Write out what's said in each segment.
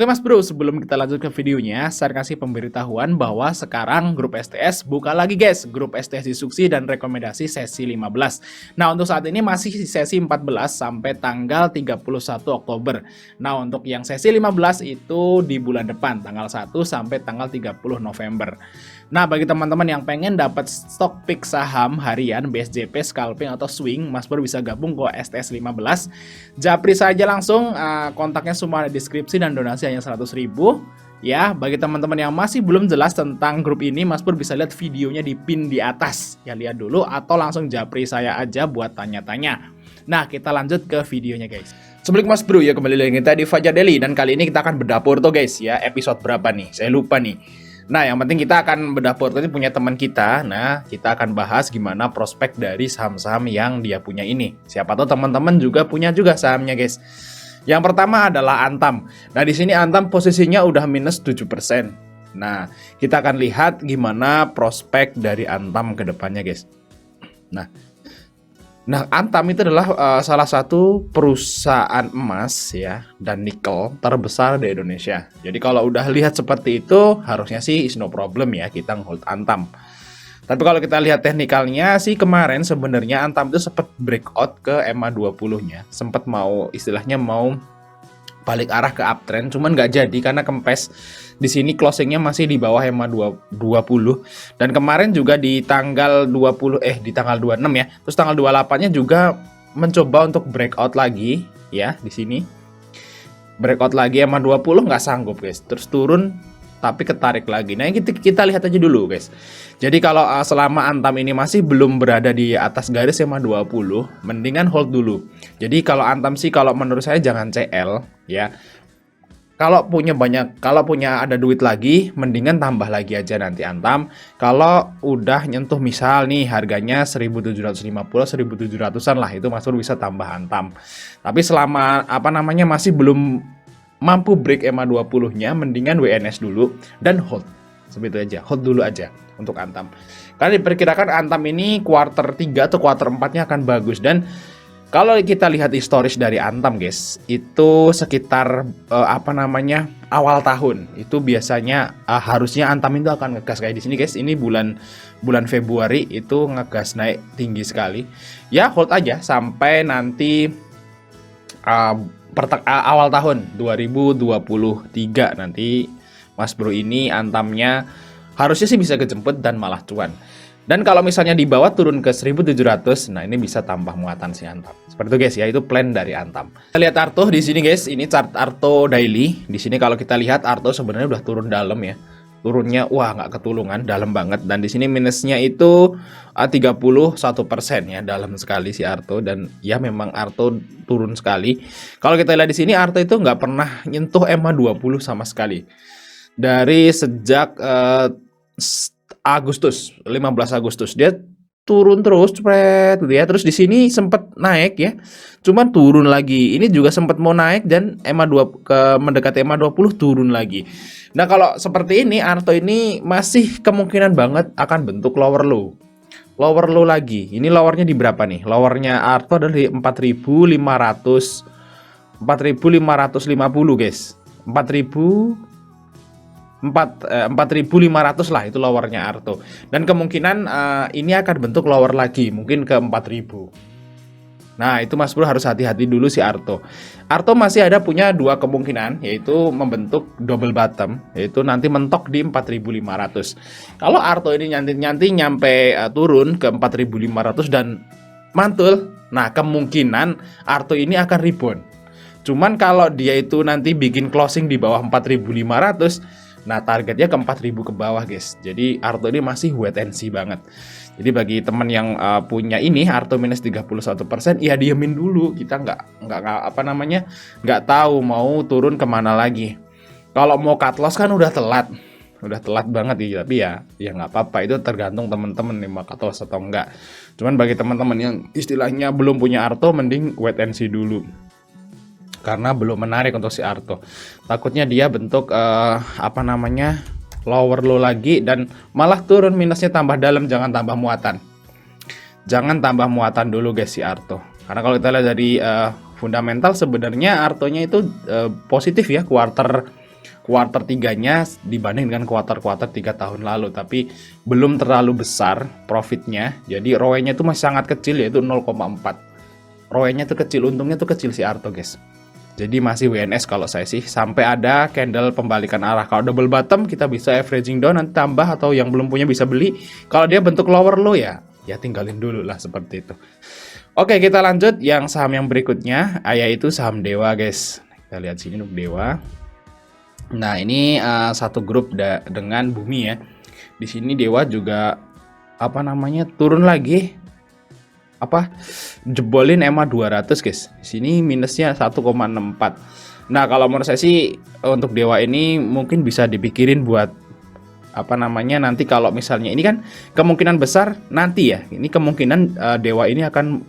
Oke Mas Bro, sebelum kita lanjut ke videonya, saya kasih pemberitahuan bahwa sekarang grup STS buka lagi guys, grup STS Instruksi dan Rekomendasi sesi 15. Nah, untuk saat ini masih sesi 14 sampai tanggal 31 Oktober. Nah, untuk yang sesi 15 itu di bulan depan, tanggal 1 sampai tanggal 30 November. Nah, bagi teman-teman yang pengen dapat stok pick saham harian, BSJP, scalping atau swing, Mas Bro bisa gabung ke STS 15. Japri saja langsung, kontaknya semua di deskripsi dan donasi hanya 100.000 ya. Bagi teman-teman yang masih belum jelas tentang grup ini, Mas Pur bisa lihat videonya di pin di atas ya, lihat dulu atau langsung japri saya aja buat tanya-tanya. Nah, kita lanjut ke videonya guys. Sebelum Mas Bro ya, kembali lagi kita di Fajar Daily dan kali ini kita akan berdapur tuh guys ya. Episode berapa nih? Saya lupa nih. Nah, yang penting kita akan berdapur, ini punya teman kita. Nah, kita akan bahas gimana prospek dari saham-saham yang dia punya ini. Siapa tahu teman-teman juga punya juga sahamnya, guys. Yang pertama adalah Antam. Nah, di sini Antam posisinya udah minus 7%. Nah, kita akan lihat gimana prospek dari Antam ke depannya, guys. Nah, Antam itu adalah salah satu perusahaan emas ya dan nikel terbesar di Indonesia. Jadi kalau udah lihat seperti itu, harusnya sih is no problem ya kita hold Antam. Tapi kalau kita lihat teknikalnya sih, kemarin sebenarnya Antam itu sempat breakout ke EMA 20-nya. Sempat mau istilahnya mau balik arah ke uptrend, cuman nggak jadi karena kempes. Di sini closingnya masih di bawah EMA 20, dan kemarin juga di tanggal 26 ya. Terus tanggal 28-nya juga mencoba untuk breakout lagi ya di sini. Breakout lagi EMA 20 nggak sanggup guys. Terus turun tapi ketarik lagi. Nah, kita lihat aja dulu guys. Jadi kalau selama Antam ini masih belum berada di atas garis EMA 20, mendingan hold dulu. Jadi kalau Antam sih kalau menurut saya jangan CL ya. Kalau punya ada duit lagi, mendingan tambah lagi aja nanti Antam. Kalau udah nyentuh misal nih harganya 1.750, 1.700-an lah, itu Mas Pur bisa tambah Antam. Tapi selama masih belum mampu break EMA 20-nya, mendingan WNS dulu dan hold. Seperti itu aja, hold dulu aja untuk Antam. Karena diperkirakan Antam ini kuarter 3 atau kuarter 4-nya akan bagus. Dan kalau kita lihat historis dari Antam guys, itu sekitar awal tahun itu biasanya harusnya Antam itu akan ngegas kayak di sini guys. Ini bulan Februari itu ngegas naik tinggi sekali. Ya hold aja sampai nanti awal tahun 2023 nanti Mas Bro ini Antamnya harusnya sih bisa kejemput dan malah cuan. Dan kalau misalnya di bawah turun ke 1.700, nah ini bisa tambah muatan si Antam. Seperti itu guys ya, itu plan dari Antam. Kita lihat Arto di sini guys, ini chart Arto daily. Di sini kalau kita lihat Arto sebenarnya udah turun dalam ya. Turunnya wah nggak ketulungan, dalam banget. Dan di sini minusnya itu 31% ya, dalam sekali si Arto. Dan ya memang Arto turun sekali. Kalau kita lihat di sini Arto itu nggak pernah nyentuh EMA 20 sama sekali. Dari sejak Agustus, 15 Agustus dia turun terus cepet gitu ya. Terus di sini sempat naik ya. Cuman turun lagi. Ini juga sempat mau naik dan mendekati EMA 20 turun lagi. Nah, kalau seperti ini Arto ini masih kemungkinan banget akan bentuk lower low. Lower low lagi. Ini lowernya di berapa nih? Lowernya Arto adalah di 4.550 guys. 4.500 lah itu lowernya Arto. Dan kemungkinan ini akan bentuk lower lagi, mungkin ke 4.000. Nah, itu Mas Bro harus hati-hati dulu si Arto. Arto masih ada punya dua kemungkinan, yaitu membentuk double bottom, yaitu nanti mentok di 4.500. Kalau Arto ini nanti nyampe turun ke 4.500 dan mantul, nah kemungkinan Arto ini akan rebound. Cuman kalau dia itu nanti bikin closing di bawah 4.500, nah targetnya ke 4.000 ke bawah guys. Jadi Arto ini masih wait and see banget. Jadi bagi teman yang punya ini Arto minus 31%, ya diemin dulu. Kita nggak tahu mau turun kemana lagi. Kalau mau cut loss kan udah telat banget ya. Tapi ya nggak apa-apa, itu tergantung teman-teman nih mau cut loss atau enggak. Cuman bagi teman-teman yang istilahnya belum punya Arto, mending wait and see dulu. Karena belum menarik untuk si Arto. Takutnya dia bentuk lower low lagi dan malah turun, minusnya tambah dalam, jangan tambah muatan. Jangan tambah muatan dulu guys si Arto. Karena kalau kita lihat dari fundamental sebenarnya Artonya itu positif ya, kuarter kuarter 3-nya dibanding dengan kuarter-kuarter 3 tahun lalu, tapi belum terlalu besar profitnya. Jadi ROE-nya itu masih sangat kecil, yaitu 0,4. ROE-nya tuh kecil, untungnya tuh kecil si Arto guys. Jadi masih WNS kalau saya sih, sampai ada candle pembalikan arah. Kalau double bottom kita bisa averaging down, nanti tambah, atau yang belum punya bisa beli. Kalau dia bentuk lower low ya tinggalin dulu lah seperti itu. Oke, kita lanjut yang saham yang berikutnya, yaitu saham Dewa guys. Kita lihat sini untuk Dewa. Nah ini satu grup dengan Bumi ya. Di sini Dewa juga turun lagi, jebolin EMA 200 guys. Di sini minusnya 1,64. Nah, kalau menurut saya sih untuk Dewa ini mungkin bisa dipikirin buat nanti kalau misalnya ini kan kemungkinan besar nanti ya. Ini kemungkinan Dewa ini akan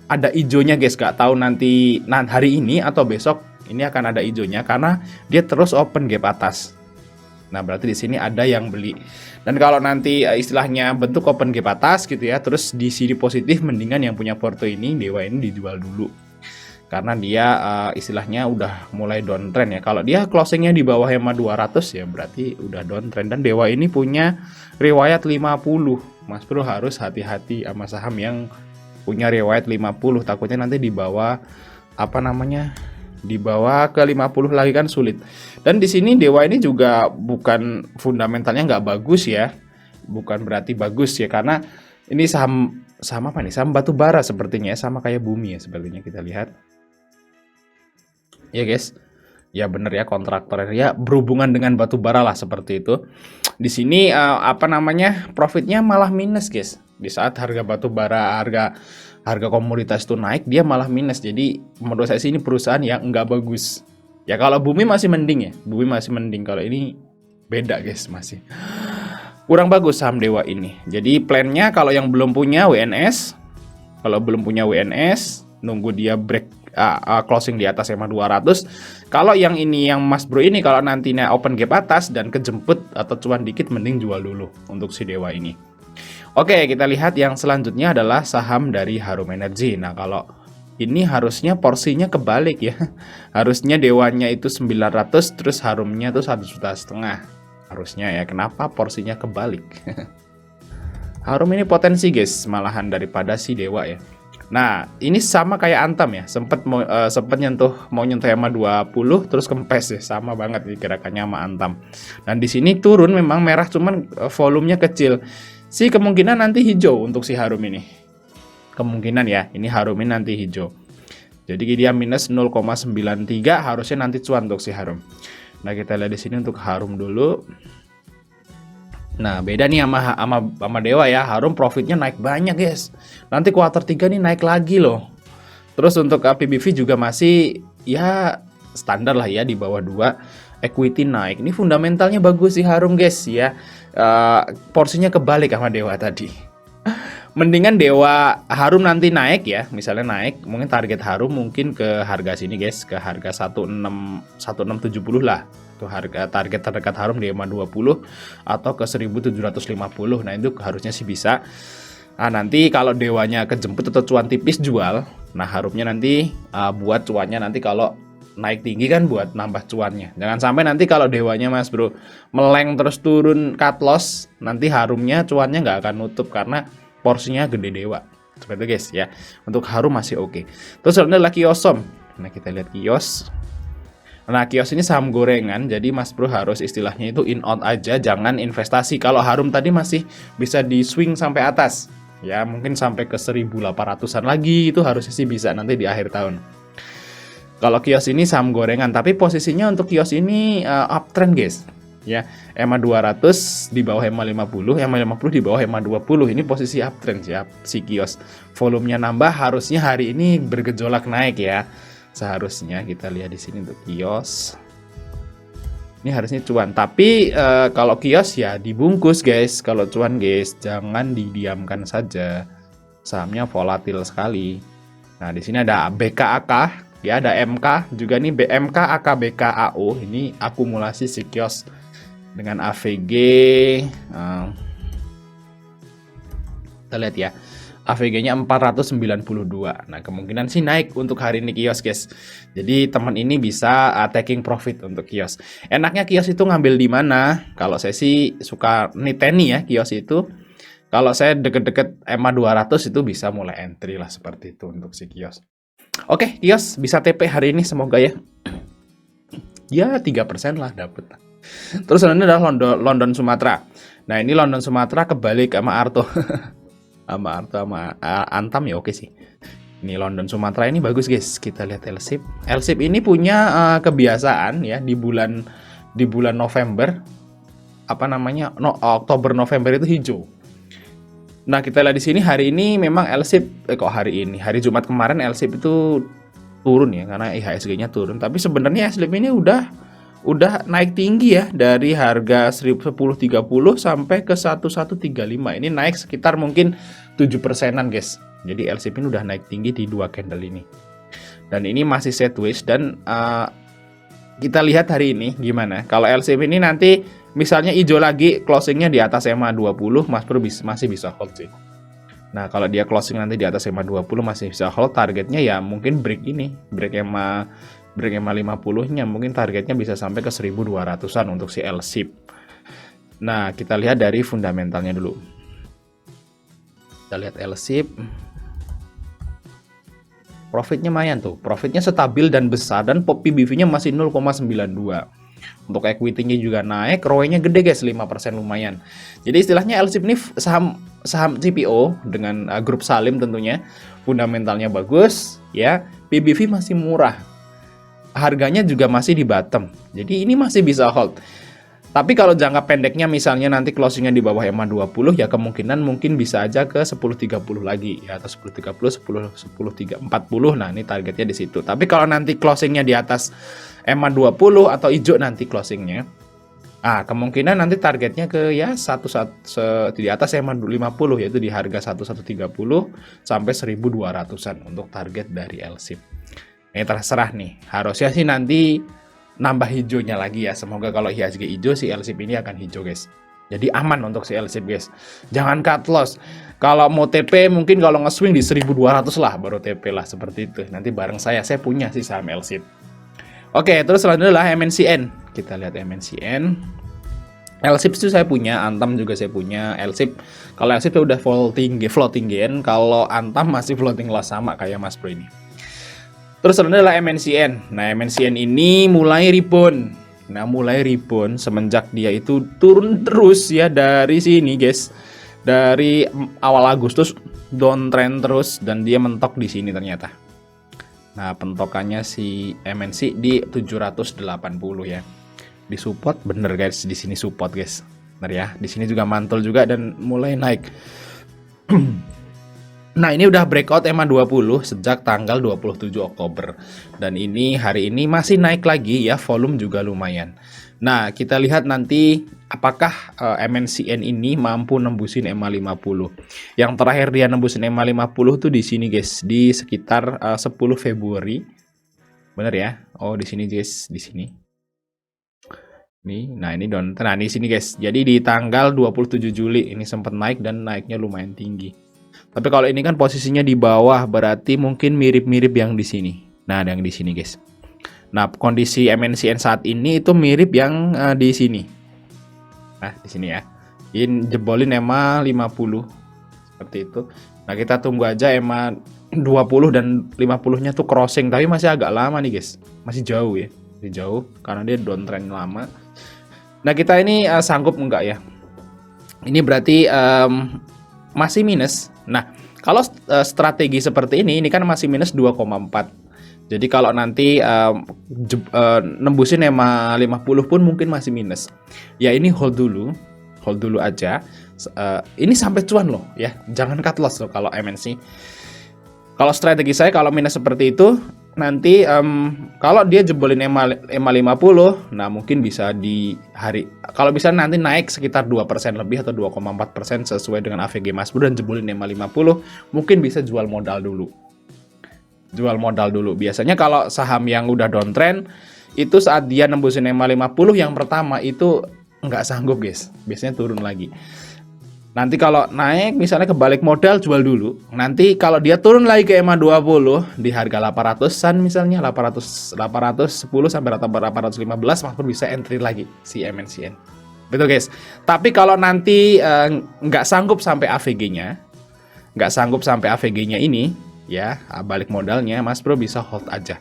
ada ijonya guys. Gak tahu nanti hari ini atau besok ini akan ada ijonya karena dia terus open gap atas. Nah, berarti di sini ada yang beli. Dan kalau nanti istilahnya bentuk open gap atas gitu ya, terus di sini positif, mendingan yang punya porto ini, Dewa ini dijual dulu. Karena dia istilahnya udah mulai downtrend ya. Kalau dia closingnya di bawah EMA 200 ya berarti udah downtrend. Dan Dewa ini punya riwayat 50. Mas Bro harus hati-hati sama saham yang punya riwayat 50. Takutnya nanti dibawa dibawa ke 50 lagi kan sulit. Dan di sini Dewa ini juga bukan fundamentalnya nggak bagus ya, bukan berarti bagus ya, karena ini saham apa nih, saham batu bara sepertinya, sama kayak Bumi ya sepertinya kita lihat ya guys. Ya bener ya, kontraktor ya berhubungan dengan batu bara lah seperti itu. Di sini profitnya malah minus guys. Di saat harga batu bara, harga komoditas itu naik, dia malah minus. Jadi menurut saya sih ini perusahaan yang nggak bagus. Ya kalau Bumi masih mending ya, Bumi masih mending. Kalau ini beda guys, masih kurang bagus saham Dewa ini. Jadi plannya kalau yang belum punya WNS, nunggu dia break closing di atas EMA 200. Kalau yang ini, yang Mas Bro ini, kalau nantinya open gap atas dan kejemput atau cuan dikit, mending jual dulu untuk si Dewa ini. Oke, kita lihat yang selanjutnya adalah saham dari Harum Energy. Nah, kalau ini harusnya porsinya kebalik ya. Harusnya Dewanya itu 900, terus Harumnya tuh 1,5 juta. Harusnya ya, kenapa porsinya kebalik? Harum ini potensi guys, malahan daripada si Dewa ya. Nah, ini sama kayak Antam ya. Sempet mau nyentuh EMA 20 terus kempes ya, sama banget nih gerakannya sama Antam. Dan di sini turun memang merah, cuman volumenya kecil. Si kemungkinan nanti hijau untuk si Harum ini. Kemungkinan ya, ini Harum ini nanti hijau. Jadi dia minus 0,93, harusnya nanti cuan untuk si Harum. Nah, kita lihat di sini untuk Harum dulu. Nah, beda nih sama Dewa ya. Harum profitnya naik banyak guys. Nanti kuarter 3 nih naik lagi loh. Terus untuk PBV juga masih ya standar lah ya, di bawah 2. Equity naik. Ini fundamentalnya bagus sih Harum guys ya. Porsinya kebalik sama Dewa tadi. Mendingan Harum nanti naik ya. Misalnya naik, mungkin target Harum mungkin ke harga sini guys, ke harga 1670 lah. Itu harga target terdekat Harum di EMA 20 atau ke 1750. Nah, itu harusnya sih bisa. Nah, nanti kalau Dewanya kejemput atau cuan tipis jual. Nah, Harumnya nanti buat cuannya nanti kalau naik tinggi kan buat nambah cuannya. Jangan sampai nanti kalau Dewanya Mas Bro meleng terus turun cut loss, nanti Harumnya cuannya nggak akan nutup karena porsinya gede Dewa. Seperti itu guys ya. Untuk Harum masih oke. Terus ada lagi Kiosom. Nah, kita lihat Kios. Nah, Kios ini saham gorengan, jadi Mas Bro harus istilahnya itu in out aja, jangan investasi. Kalau Harum tadi masih bisa di swing sampai atas. Ya, mungkin sampai ke 1800-an lagi, itu harusnya sih bisa nanti di akhir tahun. Kalau Kios ini saham gorengan, tapi posisinya untuk Kios ini uptrend guys. Ya, EMA 200 di bawah EMA 50, EMA 50 di bawah EMA 20. Ini posisi uptrend ya si Kios. Volumenya nambah, harusnya hari ini bergejolak naik ya. Seharusnya kita lihat di sini untuk Kios. Ini harusnya cuan, tapi kalau Kios ya dibungkus guys. Kalau cuan guys, jangan didiamkan saja. Sahamnya volatil sekali. Nah, di sini ada BKAK, ya ada MK juga nih, BMK AK BKAO. Ini akumulasi si Kios dengan AVG. Kita lihat ya. AVG-nya 492. Nah, kemungkinan sih naik untuk hari ini kios, guys. Jadi teman ini bisa taking profit untuk kios. Enaknya kios itu ngambil di mana? Kalau saya sih suka niteni ya kios itu. Kalau saya deket-deket EMA 200 itu bisa mulai entry lah seperti itu untuk si kios. Oke, kios bisa TP hari ini semoga ya. Ya 3% lah dapet. Terus ini adalah London Sumatera. Nah, ini London Sumatera kebalik sama Arto. sama Antam ya oke sih. Ini London Sumatera ini bagus guys. Kita lihat LSIP. LSIP ini punya kebiasaan ya di bulan November Oktober November itu hijau. Nah, kita lihat di sini hari ini memang LSIP hari Jumat kemarin LSIP itu turun ya karena IHSG-nya turun. Tapi sebenarnya LSIP ini udah naik tinggi ya dari harga 1030 sampai ke 1135. Ini naik sekitar mungkin 7%-an guys. Jadi LSIP ini udah naik tinggi di 2 candle ini. Dan ini masih sideways dan kita lihat hari ini gimana. Kalau LSIP ini nanti misalnya hijau lagi closingnya di atas EMA 20, Mas Bro masih bisa hold sih. Nah, kalau dia closing nanti di atas EMA 20 masih bisa hold, targetnya ya mungkin break EMA 50-nya mungkin targetnya bisa sampai ke 1200-an untuk si LSIP. Nah, kita lihat dari fundamentalnya dulu. Kita lihat LSIP. Profitnya lumayan tuh. Profitnya stabil dan besar dan PBV-nya masih 0,92. Untuk equity-nya juga naik, ROE-nya gede guys, 5% lumayan. Jadi istilahnya LSIP ini saham CPO dengan grup Salim tentunya. Fundamentalnya bagus ya, PBV masih murah. Harganya juga masih di bottom. Jadi ini masih bisa hold. Tapi kalau jangka pendeknya misalnya nanti closingnya di bawah EMA 20 ya kemungkinan mungkin bisa aja ke 1030 lagi ya atau 1030, 1040. Nah, ini targetnya di situ. Tapi kalau nanti closingnya di atas EMA 20 atau hijau nanti closingnya. Kemungkinan nanti targetnya ke ya di atas EMA 50 yaitu di harga 1130 sampai 1200-an untuk target dari LSIP. Ini terserah nih, harusnya sih nanti nambah hijaunya lagi ya. Semoga kalau IHSG hijau si LSIP ini akan hijau guys. Jadi aman untuk si LSIP guys. Jangan cut loss. Kalau mau TP mungkin kalau nge-swing di 1200 lah baru TP lah seperti itu. Nanti bareng saya punya sih saham LSIP. Oke, terus selanjutnya adalah MNCN. Kita lihat MNCN. LSIP itu saya punya, Antam juga saya punya. LSIP, kalau LSIP udah floating gain, kalau Antam masih floating loss sama kayak Mas Bro ini. Terus selanjutnya adalah MNCN. Nah, MNCN ini mulai rebound. Semenjak dia itu turun terus ya dari sini, guys. Dari awal Agustus downtrend terus dan dia mentok di sini ternyata. Nah, pentokannya si MNC di 780 ya. Di support bener guys, di sini support guys. Bener ya. Di sini juga mantul juga dan mulai naik. Nah, ini udah breakout EMA 20 sejak tanggal 27 Oktober. Dan ini hari ini masih naik lagi ya, volume juga lumayan. Nah, kita lihat nanti apakah MNCN ini mampu nembusin EMA 50. Yang terakhir dia nembusin EMA 50 tuh di sini guys, di sekitar 10 Februari. Bener ya? Oh, di sini guys, di sini. Nah ini di sini guys. Jadi di tanggal 27 Juli ini sempat naik dan naiknya lumayan tinggi. Tapi kalau ini kan posisinya di bawah, berarti mungkin mirip-mirip yang di sini. Nah, ada yang di sini, guys. Nah, kondisi MNCN saat ini itu mirip yang di sini. Nah, di sini ya. Ini jebolin EMA 50. Seperti itu. Nah, kita tunggu aja EMA 20 dan 50-nya tuh crossing, tapi masih agak lama nih, guys. Masih jauh ya. Masih jauh karena dia downtrend lama. Nah, kita ini sanggup enggak ya? Ini berarti masih minus. Nah, kalau strategi seperti ini kan masih minus 2,4. Jadi kalau nanti nembusin EMA 50 pun mungkin masih minus. Ya ini hold dulu aja. Ini sampai cuan loh ya. Jangan cut loss loh kalau MNC. Kalau strategi saya kalau minus seperti itu nanti kalau dia jebolin EMA 50, nah mungkin bisa di hari kalau bisa nanti naik sekitar 2% lebih atau 2,4% sesuai dengan AVG Mas Bro dan jebolin EMA 50, mungkin bisa jual modal dulu. Biasanya kalau saham yang udah downtrend itu saat dia nembusin EMA 50 yang pertama itu nggak sanggup guys. Biasanya turun lagi. Nanti kalau naik misalnya kebalik modal jual dulu. Nanti kalau dia turun lagi ke EMA 20 di harga 800-an misalnya 810 sampai 815 Mas Pur bisa entry lagi si MNCN. Betul guys. Tapi kalau nanti nggak sanggup sampai AVG-nya ini ya balik modalnya, Mas Bro bisa hold aja.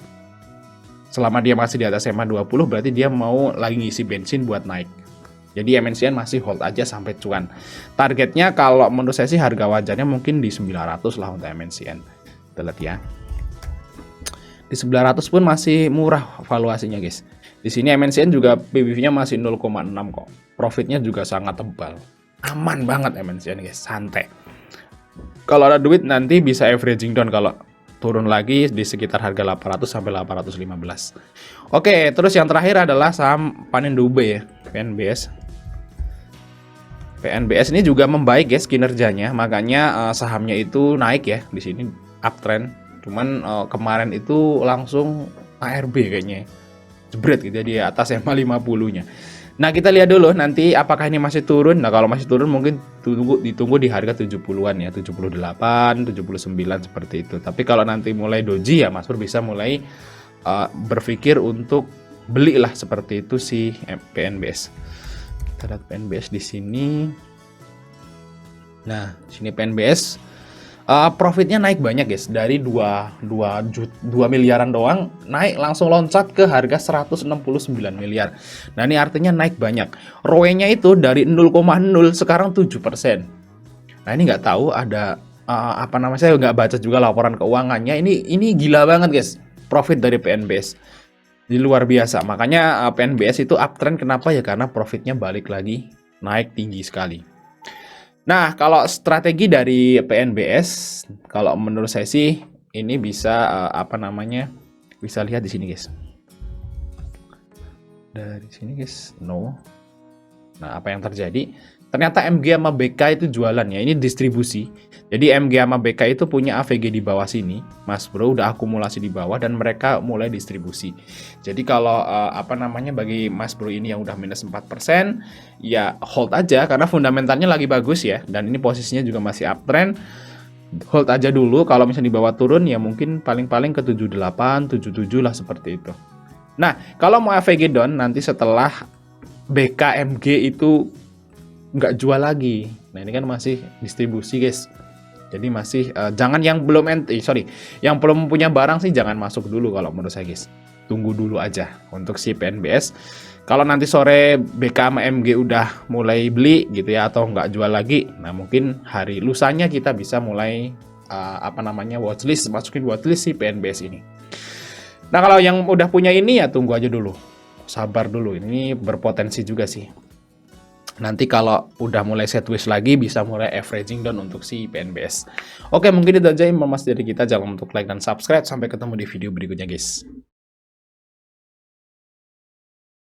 Selama dia masih di atas EMA 20 berarti dia mau lagi ngisi bensin buat naik. Jadi MNCN masih hold aja sampai cuan. Targetnya kalau menurut saya sih harga wajarnya mungkin di 900 lah untuk MNCN. Kita lihat ya. Di 900 pun masih murah valuasinya guys. Di sini MNCN juga PBV-nya masih 0,6 kok. Profitnya juga sangat tebal. Aman banget MNCN guys, santai. Kalau ada duit nanti bisa averaging down kalau turun lagi di sekitar harga 800 sampai 815. Oke, terus yang terakhir adalah saham Panindube ya, PNBS. PNBS ini juga membaik guys kinerjanya, makanya sahamnya itu naik ya di sini uptrend. Cuman kemarin itu langsung ARB kayaknya, jebret gitu di atas EMA 50-nya. Nah kita lihat dulu nanti apakah ini masih turun. Nah kalau masih turun mungkin ditunggu di harga 70-an ya, 78, 79 seperti itu. Tapi kalau nanti mulai doji ya Mas Pur bisa mulai berpikir untuk belilah seperti itu si PNBS. Kita lihat PNBS di sini. Nah, sini PNBS profitnya naik banyak guys, dari 2 miliaran doang naik langsung loncat ke harga 169 miliar. Nah, ini artinya naik banyak. ROE-nya itu dari 0,0 sekarang 7%. Nah, ini nggak tahu ada saya nggak baca juga laporan keuangannya. Ini gila banget guys, profit dari PNBS. Ini luar biasa. Makanya PNBS itu uptrend kenapa ya? Karena profitnya balik lagi naik tinggi sekali. Nah, kalau strategi dari PNBS, kalau menurut saya sih ini bisa bisa lihat di sini guys. Dari sini guys, no. Nah, apa yang terjadi? Ternyata MG sama BK itu jualan ya, ini distribusi. Jadi MG sama BK itu punya AVG di bawah sini, Mas Bro, udah akumulasi di bawah dan mereka mulai distribusi. Jadi kalau bagi Mas Bro ini yang udah minus 4%, ya hold aja karena fundamentalnya lagi bagus ya, dan ini posisinya juga masih uptrend. Hold aja dulu, kalau misalnya di bawah turun ya mungkin paling-paling ke 78, 77 lah seperti itu. Nah, kalau mau AVG down nanti setelah BKMG itu nggak jual lagi. Nah ini kan masih distribusi guys. Jadi masih jangan yang yang belum punya barang sih jangan masuk dulu kalau menurut saya guys. Tunggu dulu aja untuk si PNBS. Kalau nanti sore BK sama MG udah mulai beli gitu ya atau nggak jual lagi, nah mungkin hari lusanya kita bisa mulai watchlist, masukin watchlist si PNBS ini. Nah kalau yang udah punya ini ya tunggu aja dulu, sabar dulu. Ini berpotensi juga sih. Nanti kalau udah mulai sideways lagi bisa mulai averaging down untuk si PNBS. Oke, mungkin itu aja informasi dari kita. Jangan lupa untuk like dan subscribe. Sampai ketemu di video berikutnya guys.